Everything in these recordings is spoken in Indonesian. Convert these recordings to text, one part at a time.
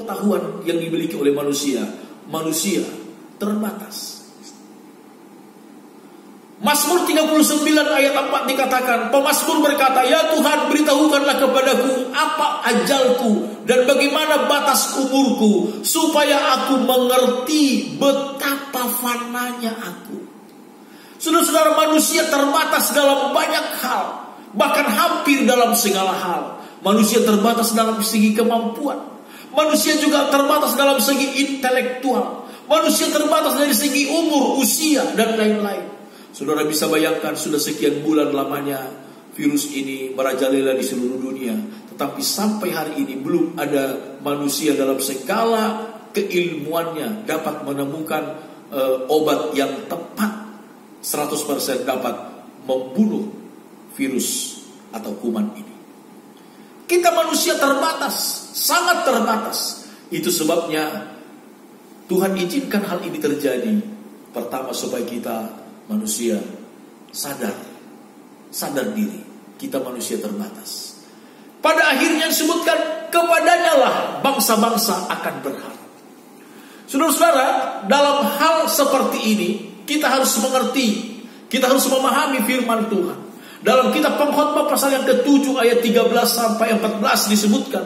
pengetahuan yang dimiliki oleh manusia, manusia terbatas. Mazmur 39 ayat 4 dikatakan, pemazmur berkata, "Ya Tuhan, beritahukanlah kepadaku apa ajalku dan bagaimana batas umurku, supaya aku mengerti betapa fananya aku." Saudara-saudara, manusia terbatas dalam banyak hal, bahkan hampir dalam segala hal. Manusia terbatas dalam segi kemampuan. Manusia juga terbatas dalam segi intelektual. Manusia terbatas dari segi umur, usia, dan lain-lain. Saudara bisa bayangkan, sudah sekian bulan lamanya virus ini merajalela di seluruh dunia, tetapi sampai hari ini belum ada manusia dalam segala keilmuannya dapat menemukan obat yang tepat 100% dapat membunuh virus atau kuman ini. Kita manusia terbatas, sangat terbatas. Itu sebabnya Tuhan izinkan hal ini terjadi. Pertama, supaya kita manusia sadar diri, kita manusia terbatas. Pada akhirnya disebutkan, kepadanya lah bangsa-bangsa akan berharap. Saudara-saudara, dalam hal seperti ini kita harus mengerti, kita harus memahami firman Tuhan. Dalam kitab Pengkhotbah pasal yang ke-7 ayat 13 sampai 14 disebutkan,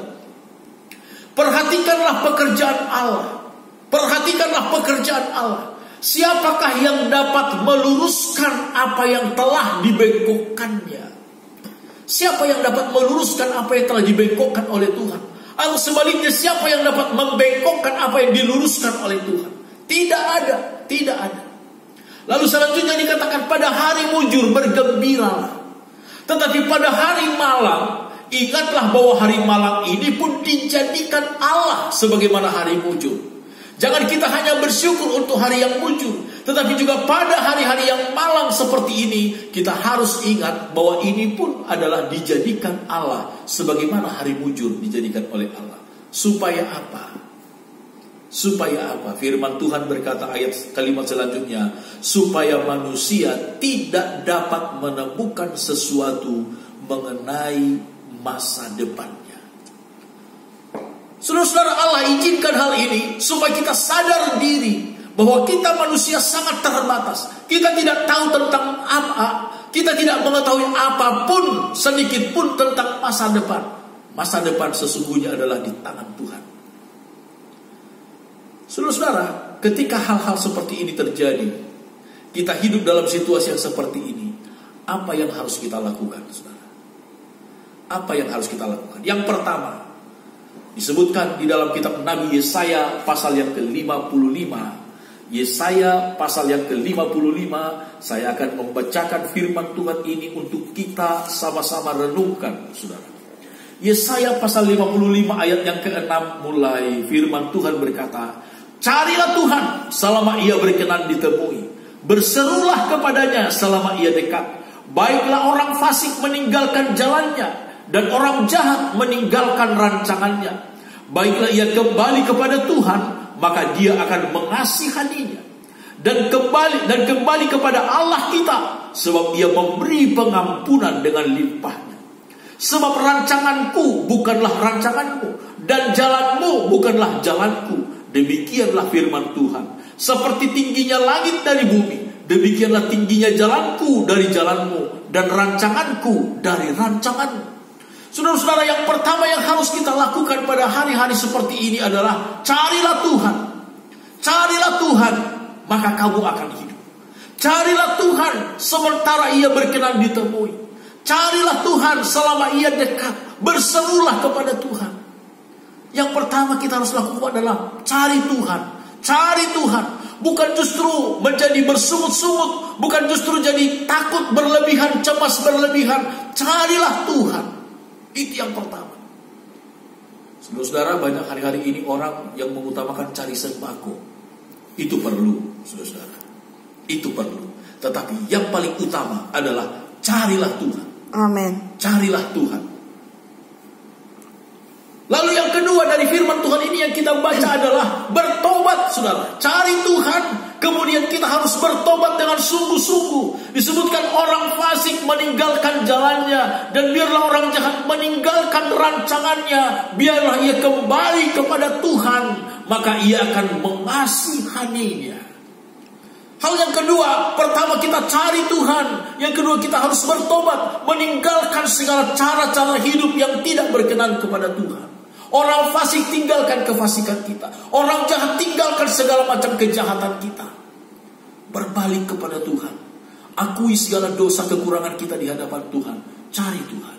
perhatikanlah pekerjaan Allah. Perhatikanlah pekerjaan Allah. Siapakah yang dapat meluruskan apa yang telah dibengkokkannya? Siapa yang dapat meluruskan apa yang telah dibengkokkan oleh Tuhan? Atau sebaliknya, siapa yang dapat membengkokkan apa yang diluruskan oleh Tuhan? Tidak ada, tidak ada. Lalu selanjutnya dikatakan, pada hari mujur bergembiralah. Tetapi pada hari malam, ingatlah bahwa hari malam ini pun dijadikan Allah sebagaimana hari mujur. Jangan kita hanya bersyukur untuk hari yang mujur, tetapi juga pada hari-hari yang malam seperti ini, kita harus ingat bahwa ini pun adalah dijadikan Allah sebagaimana hari mujur dijadikan oleh Allah. Supaya apa? Supaya apa? Firman Tuhan berkata ayat kalimat selanjutnya, supaya manusia tidak dapat menemukan sesuatu mengenai masa depannya. Saudara-saudara, Allah izinkan hal ini supaya kita sadar diri bahwa kita manusia sangat terbatas. Kita tidak tahu tentang apa, kita tidak mengetahui apapun sedikit pun tentang masa depan. Masa depan sesungguhnya adalah di tangan Tuhan. Saudara-saudara, ketika hal-hal seperti ini terjadi, kita hidup dalam situasi yang seperti ini, apa yang harus kita lakukan, saudara? Apa yang harus kita lakukan? Yang pertama, disebutkan di dalam kitab Nabi Yesaya pasal yang ke-55. Yesaya pasal yang ke-55, saya akan membacakan firman Tuhan ini untuk kita sama-sama renungkan, saudara. Yesaya pasal 55 ayat yang ke-6 mulai, firman Tuhan berkata, carilah Tuhan selama ia berkenan ditemui, berserulah kepadanya selama ia dekat. Baiklah orang fasik meninggalkan jalannya, dan orang jahat meninggalkan rancangannya. Baiklah ia kembali kepada Tuhan, maka dia akan mengasihaninya. Dan kembali kepada Allah kita, sebab ia memberi pengampunan dengan limpahnya. Sebab rancanganku bukanlah rancanganmu, dan jalanmu bukanlah jalanku. Demikianlah firman Tuhan. Seperti tingginya langit dari bumi, demikianlah tingginya jalanku dari jalanmu, dan rancanganku dari rancanganmu. Saudara-saudara, yang pertama yang harus kita lakukan pada hari-hari seperti ini adalah carilah Tuhan. Carilah Tuhan, maka kamu akan hidup. Carilah Tuhan sementara ia berkenan ditemui. Carilah Tuhan selama ia dekat. Berserulah kepada Tuhan. Yang pertama kita harus lakukan adalah cari Tuhan. Cari Tuhan. Bukan justru menjadi bersungut-sungut, bukan justru jadi takut berlebihan, cemas berlebihan. Carilah Tuhan. Itu yang pertama. Saudara-saudara, banyak hari-hari ini orang yang mengutamakan cari sembako. Itu perlu, saudara-saudara. Itu perlu. Tetapi yang paling utama adalah carilah Tuhan. Amin. Carilah Tuhan. Lalu yang kedua dari firman Tuhan ini yang kita baca adalah bertobat, saudara. Cari Tuhan, kemudian kita harus bertobat dengan sungguh-sungguh. Disebutkan orang fasik meninggalkan jalannya, dan biarlah orang jahat meninggalkan rancangannya. Biarlah ia kembali kepada Tuhan, maka ia akan mengasihaninya. Hal yang kedua, pertama kita cari Tuhan. Yang kedua kita harus bertobat, meninggalkan segala cara-cara hidup yang tidak berkenan kepada Tuhan. Orang fasik tinggalkan kefasikan kita. Orang jahat tinggalkan segala macam kejahatan kita. Berbalik kepada Tuhan. Akui segala dosa kekurangan kita di hadapan Tuhan. Cari Tuhan.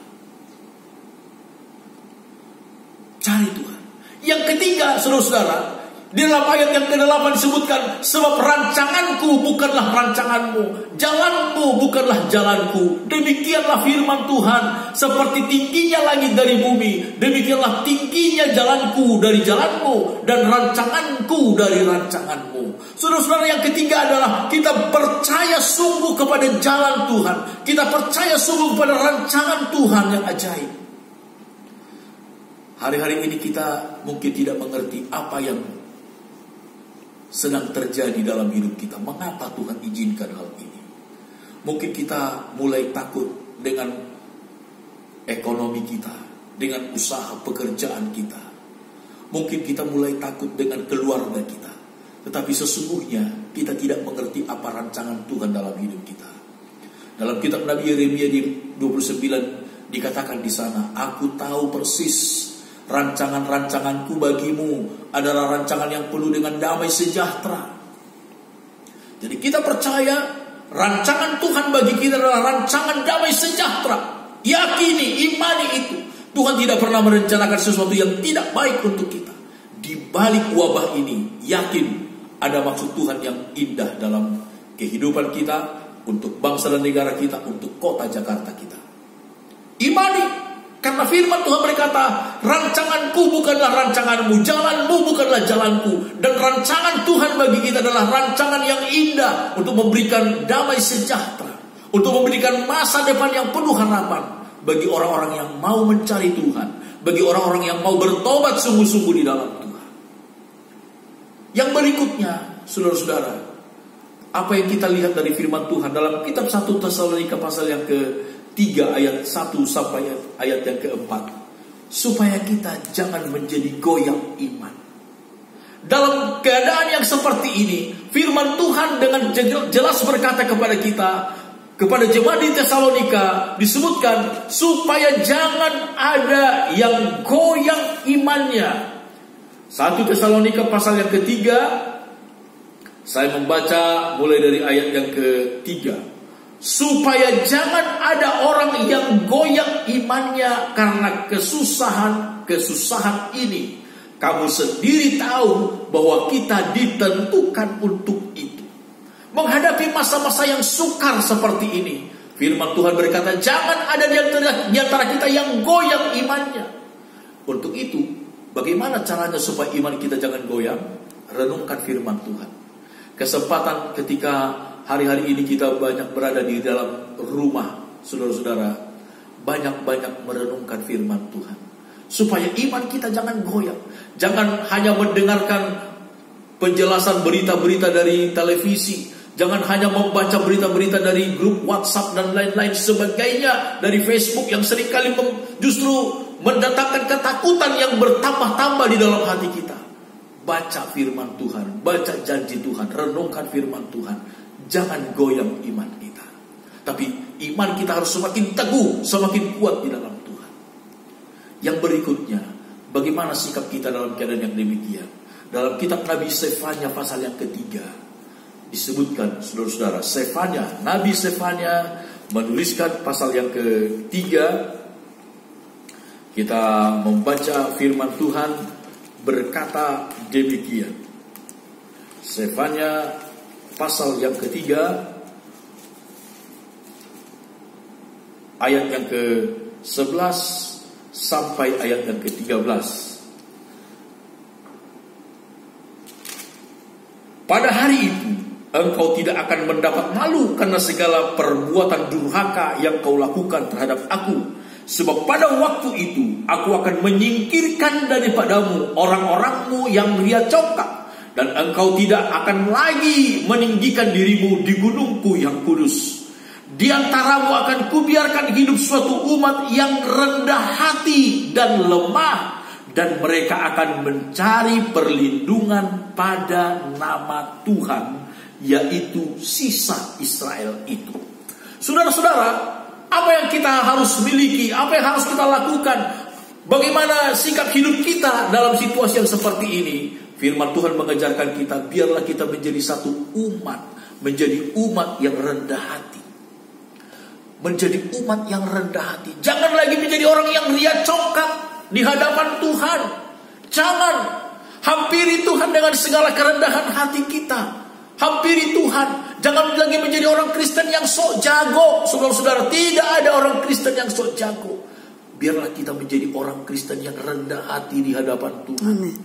Cari Tuhan. Yang ketiga, saudara-saudara, di dalam ayat yang ke-8 disebutkan, sebab rancanganku bukanlah rancanganmu, jalanmu bukanlah jalanku. Demikianlah firman Tuhan, seperti tingginya langit dari bumi, demikianlah tingginya jalanku dari jalanmu, dan rancanganku dari rancanganmu. Saudara-saudara, yang ketiga adalah kita percaya sungguh kepada jalan Tuhan. Kita percaya sungguh kepada rancangan Tuhan yang ajaib. Hari-hari ini kita mungkin tidak mengerti apa yang sedang terjadi dalam hidup kita. Mengapa Tuhan izinkan hal ini? Mungkin kita mulai takut dengan ekonomi kita, dengan usaha pekerjaan kita. Mungkin kita mulai takut dengan keluarga kita. Tetapi sesungguhnya kita tidak mengerti apa rancangan Tuhan dalam hidup kita. Dalam kitab Nabi Yeremia di 29 dikatakan di sana, aku tahu persis rancangan-rancanganku bagimu adalah rancangan yang penuh dengan damai sejahtera. Jadi kita percaya rancangan Tuhan bagi kita adalah rancangan damai sejahtera. Yakini, imani itu. Tuhan tidak pernah merencanakan sesuatu yang tidak baik untuk kita. Di balik wabah ini, yakin ada maksud Tuhan yang indah dalam kehidupan kita, untuk bangsa dan negara kita, untuk kota Jakarta kita. Imani. Karena firman Tuhan berkata, rancanganku bukanlah rancanganmu, jalanmu bukanlah jalanku. Dan rancangan Tuhan bagi kita adalah rancangan yang indah, untuk memberikan damai sejahtera, untuk memberikan masa depan yang penuh harapan bagi orang-orang yang mau mencari Tuhan, bagi orang-orang yang mau bertobat sungguh-sungguh di dalam Tuhan. Yang berikutnya, saudara-saudara, apa yang kita lihat dari firman Tuhan dalam kitab 1 Tesalonika pasal yang ke-3 ayat 1 sampai ayat yang ke-4, supaya kita jangan menjadi goyah iman. Dalam keadaan yang seperti ini, firman Tuhan dengan jelas berkata kepada kita, kepada jemaat di Tesalonika, disebutkan supaya jangan ada yang goyah imannya. 1 Tesalonika pasal yang ke-3, saya membaca mulai dari ayat yang ke-3. Supaya jangan ada orang yang goyah imannya karena kesusahan ini. Kamu sendiri tahu bahwa kita ditentukan untuk itu. Menghadapi masa-masa yang sukar seperti ini, firman Tuhan berkata, jangan ada di antara kita yang goyah imannya. Untuk itu, bagaimana caranya supaya iman kita jangan goyah? Renungkan firman Tuhan. Kesempatan ketika hari-hari ini kita banyak berada di dalam rumah, saudara-saudara, banyak-banyak merenungkan firman Tuhan, supaya iman kita jangan goyah. Jangan hanya mendengarkan penjelasan berita-berita dari televisi, jangan hanya membaca berita-berita dari grup WhatsApp dan lain-lain sebagainya, dari Facebook yang seringkali justru mendatangkan ketakutan yang bertambah-tambah di dalam hati kita. Baca firman Tuhan, baca janji Tuhan, renungkan firman Tuhan. Jangan goyang iman kita. Tapi iman kita harus semakin teguh, semakin kuat di dalam Tuhan. Yang berikutnya, bagaimana sikap kita dalam keadaan yang demikian? Dalam kitab Nabi Sefanya pasal yang ke-3 disebutkan, saudara-saudara, Nabi Sefanya menuliskan pasal yang ke-3. Kita membaca firman Tuhan berkata demikian. Sefanya pasal yang ke-3 ayat yang ke-11 sampai ayat yang ke-13. Pada hari itu engkau tidak akan mendapat malu karena segala perbuatan durhaka yang kau lakukan terhadap aku. Sebab pada waktu itu aku akan menyingkirkan daripadamu orang-orangmu yang ria congkak, Dan engkau tidak akan lagi meninggikan dirimu di gunungku yang kudus. Di antaramu akan kubiarkan hidup suatu umat yang rendah hati dan lemah, dan mereka akan mencari perlindungan pada nama Tuhan, yaitu sisa Israel itu. Saudara-saudara, apa yang kita harus miliki, apa yang harus kita lakukan, bagaimana sikap hidup kita dalam situasi yang seperti ini? Firman Tuhan mengajarkan kita, biarlah kita menjadi satu umat, menjadi umat yang rendah hati. Menjadi umat yang rendah hati. Jangan lagi menjadi orang yang ria congkak di hadapan Tuhan. Jangan. Hampiri Tuhan dengan segala kerendahan hati kita. Hampiri Tuhan. Jangan lagi menjadi orang Kristen yang sok jago. Saudara-saudara, tidak ada orang Kristen yang sok jago. Biarlah kita menjadi orang Kristen yang rendah hati di hadapan Tuhan. Amin.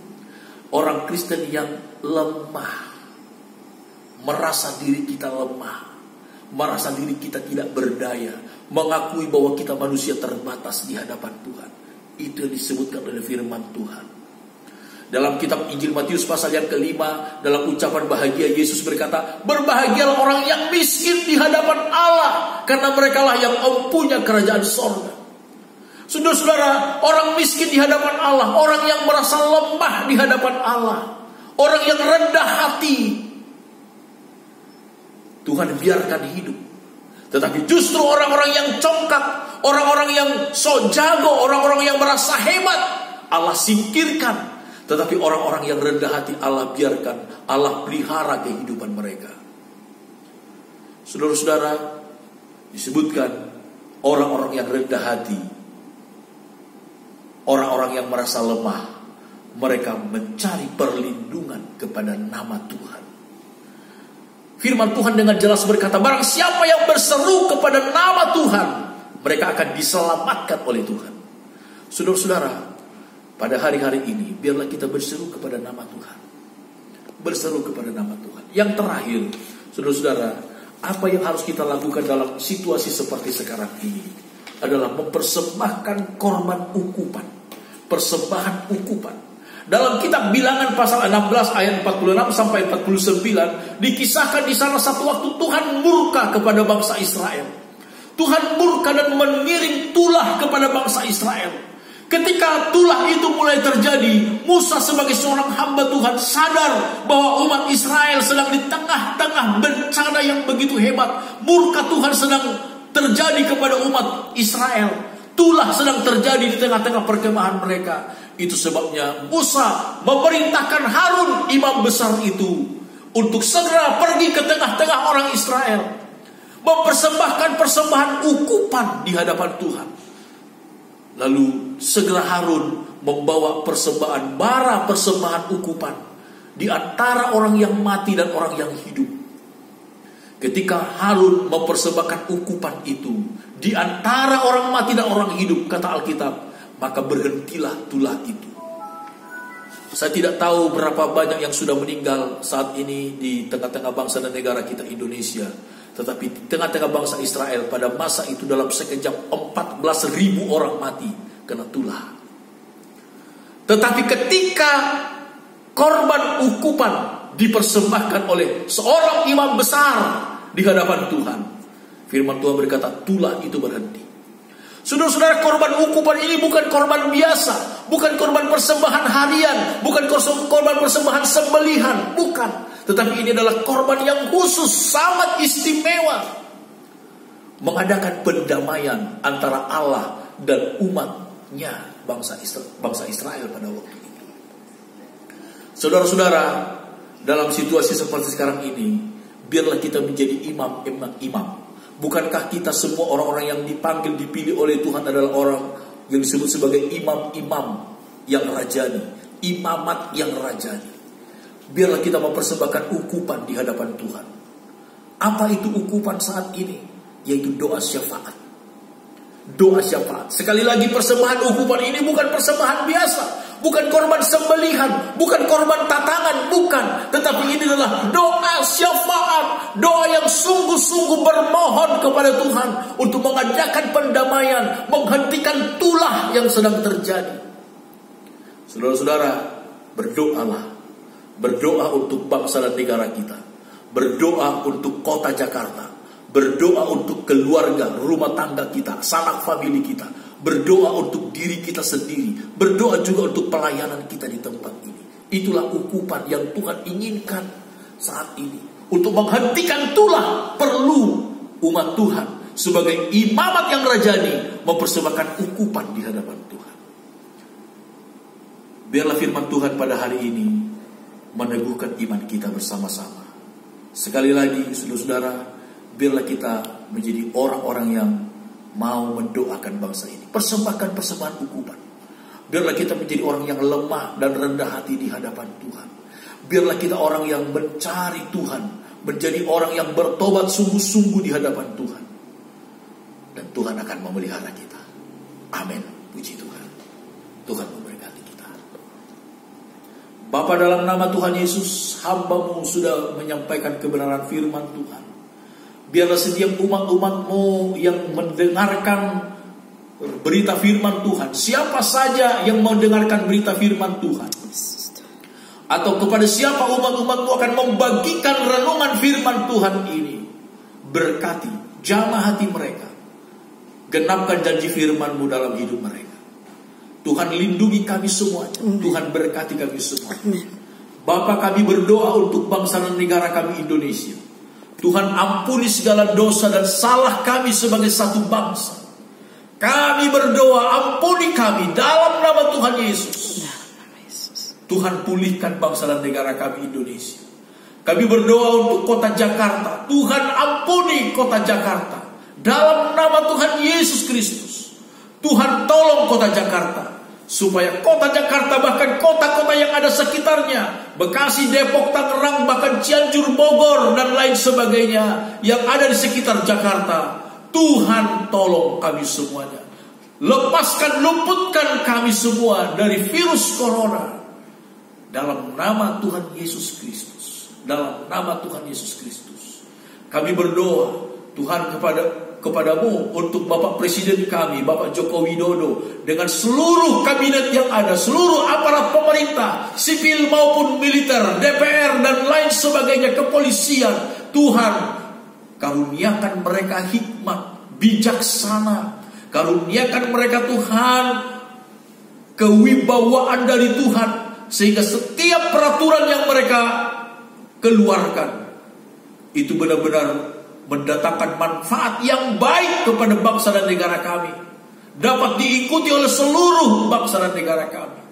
Orang Kristen yang lemah. Merasa diri kita lemah. Merasa diri kita tidak berdaya. Mengakui bahwa kita manusia terbatas di hadapan Tuhan. Itu yang disebutkan oleh firman Tuhan. Dalam kitab Injil Matius pasal yang ke-5, dalam ucapan bahagia, Yesus berkata, berbahagialah orang yang miskin di hadapan Allah, karena merekalah yang mempunyai kerajaan sorga. Saudara-saudara, orang miskin di hadapan Allah, orang yang merasa lemah di hadapan Allah, orang yang rendah hati, Tuhan biarkan hidup. Tetapi justru orang-orang yang congkak, orang-orang yang so jago, orang-orang yang merasa hebat, Allah singkirkan. Tetapi orang-orang yang rendah hati Allah biarkan, Allah pelihara kehidupan mereka. Saudara-saudara, disebutkan orang-orang yang rendah hati, orang-orang yang merasa lemah, mereka mencari perlindungan kepada nama Tuhan. Firman Tuhan dengan jelas berkata, barang siapa yang berseru kepada nama Tuhan, mereka akan diselamatkan oleh Tuhan. Saudara-saudara, pada hari-hari ini, biarlah kita berseru kepada nama Tuhan. Berseru kepada nama Tuhan. Yang terakhir, saudara-saudara, apa yang harus kita lakukan dalam situasi seperti sekarang ini adalah mempersembahkan korban ukupan. Persembahan ukupan. Dalam kitab Bilangan pasal 16 ayat 46 sampai 49 dikisahkan di sana satu waktu Tuhan murka kepada bangsa Israel. Tuhan murka dan mengirim tulah kepada bangsa Israel. Ketika tulah itu mulai terjadi, Musa sebagai seorang hamba Tuhan sadar bahwa umat Israel sedang di tengah-tengah bencana yang begitu hebat. Murka Tuhan sedang terjadi kepada umat Israel. Tulah sedang terjadi di tengah-tengah perkemahan mereka. Itu sebabnya Musa memerintahkan Harun, imam besar itu, untuk segera pergi ke tengah-tengah orang Israel, mempersembahkan persembahan ukupan di hadapan Tuhan. Lalu segera Harun membawa persembahan bara, persembahan ukupan di antara orang yang mati dan orang yang hidup. Ketika Harun mempersembahkan ukupan itu di antara orang mati dan orang hidup, kata Alkitab, maka berhentilah tulah itu. Saya tidak tahu berapa banyak yang sudah meninggal saat ini di tengah-tengah bangsa dan negara kita Indonesia. Tetapi di tengah-tengah bangsa Israel pada masa itu dalam sekejap 14.000 orang mati kena tulah. Tetapi ketika korban ukupan dipersembahkan oleh seorang imam besar di hadapan Tuhan, firman Tuhan berkata tulah itu berhenti. Saudara-saudara, korban ukupan ini bukan korban biasa, bukan korban persembahan harian, bukan korban persembahan sembelihan, bukan. Tetapi ini adalah korban yang khusus, sangat istimewa, mengadakan pendamaian antara Allah dan umatnya, bangsa Israel pada waktu itu. Saudara-saudara, dalam situasi seperti sekarang ini, biarlah kita menjadi imam. Bukankah kita semua orang-orang yang dipanggil, dipilih oleh Tuhan adalah orang yang disebut sebagai imam-imam yang rajani, imamat yang rajani. Biarlah kita mempersembahkan ukupan di hadapan Tuhan. Apa itu ukupan saat ini? Yaitu doa syafaat. Doa syafaat. Sekali lagi, persembahan ukupan ini bukan persembahan biasa, bukan korban sembelihan, bukan korban tatangan, bukan. Tetapi ini adalah doa syafaat, doa yang sungguh-sungguh bermohon kepada Tuhan untuk mengadakan pendamaian, menghentikan tulah yang sedang terjadi. Saudara-saudara, berdoalah. berdoa untuk bangsa dan negara kita, berdoa untuk kota Jakarta, berdoa untuk keluarga, rumah tangga kita, sanak famili kita, berdoa untuk diri kita sendiri, berdoa juga untuk pelayanan kita di tempat ini. Itulah ukupan yang Tuhan inginkan saat ini. Untuk menghentikan itulah perlu umat Tuhan sebagai imamat yang rajani mempersembahkan ukupan di hadapan Tuhan. Biarlah firman Tuhan pada hari ini meneguhkan iman kita bersama-sama. Sekali lagi, saudara-saudara, biarlah kita menjadi orang-orang yang mau mendoakan bangsa ini. Persembahkan persembahan ukupan. Biarlah kita menjadi orang yang lemah dan rendah hati di hadapan Tuhan. Biarlah kita orang yang mencari Tuhan, menjadi orang yang bertobat sungguh-sungguh di hadapan Tuhan. Dan Tuhan akan memelihara kita. Amin. Puji Tuhan. Tuhan memberkati kita. Bapa, dalam nama Tuhan Yesus, hamba-Mu sudah menyampaikan kebenaran firman Tuhan. Biarlah setiap umat-umat-Mu yang mendengarkan berita firman Tuhan, siapa saja yang mendengarkan berita firman Tuhan, atau kepada siapa umat-umat-Mu akan membagikan renungan firman Tuhan ini, berkati, jamah hati mereka, genapkan janji firman-Mu dalam hidup mereka. Tuhan lindungi kami semuanya, Tuhan berkati kami semua. Bapa, kami berdoa untuk bangsa dan negara kami Indonesia. Tuhan ampuni segala dosa dan salah kami sebagai satu bangsa. Kami berdoa, ampuni kami dalam nama Tuhan Yesus. Tuhan pulihkan bangsa dan negara kami Indonesia. Kami berdoa untuk kota Jakarta. Tuhan ampuni kota Jakarta dalam nama Tuhan Yesus Kristus. Tuhan tolong kota Jakarta, supaya kota Jakarta, bahkan kota-kota yang ada sekitarnya, Bekasi, Depok, Tangerang, bahkan Cianjur, Bogor, dan lain sebagainya yang ada di sekitar Jakarta, Tuhan tolong kami semuanya. Lepaskan, luputkan kami semua dari virus corona. Dalam nama Tuhan Yesus Kristus. Dalam nama Tuhan Yesus Kristus. Kami berdoa, Tuhan, kepadamu untuk Bapak Presiden kami, Bapak Joko Widodo, dengan seluruh kabinet yang ada, seluruh aparat pemerintah, sipil maupun militer, DPR, dan lain sebagainya, kepolisian. Tuhan, karuniakan mereka hikmat, bijaksana. Karuniakan mereka, Tuhan, kewibawaan dari Tuhan, sehingga setiap peraturan yang mereka keluarkan itu benar-benar mendatangkan manfaat yang baik kepada bangsa dan negara kami, dapat diikuti oleh seluruh bangsa dan negara kami.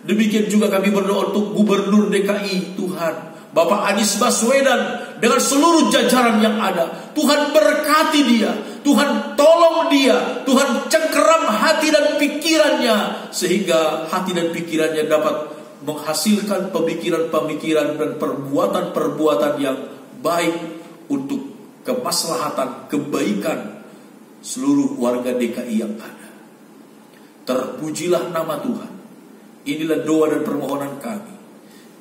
Demikian juga kami berdoa untuk Gubernur DKI, Tuhan, Bapak Anies Baswedan, dengan seluruh jajaran yang ada. Tuhan berkati dia, Tuhan tolong dia, Tuhan cengkeram hati dan pikirannya, sehingga hati dan pikirannya dapat menghasilkan pemikiran-pemikiran dan perbuatan-perbuatan yang baik untuk kemaslahatan, kebaikan seluruh warga DKI yang ada. Terpujilah nama Tuhan. Inilah doa dan permohonan kami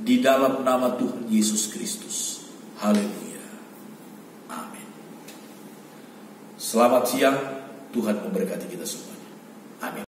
di dalam nama Tuhan Yesus Kristus. Haleluya. Amin. Selamat siang. Tuhan memberkati kita semua. Amin.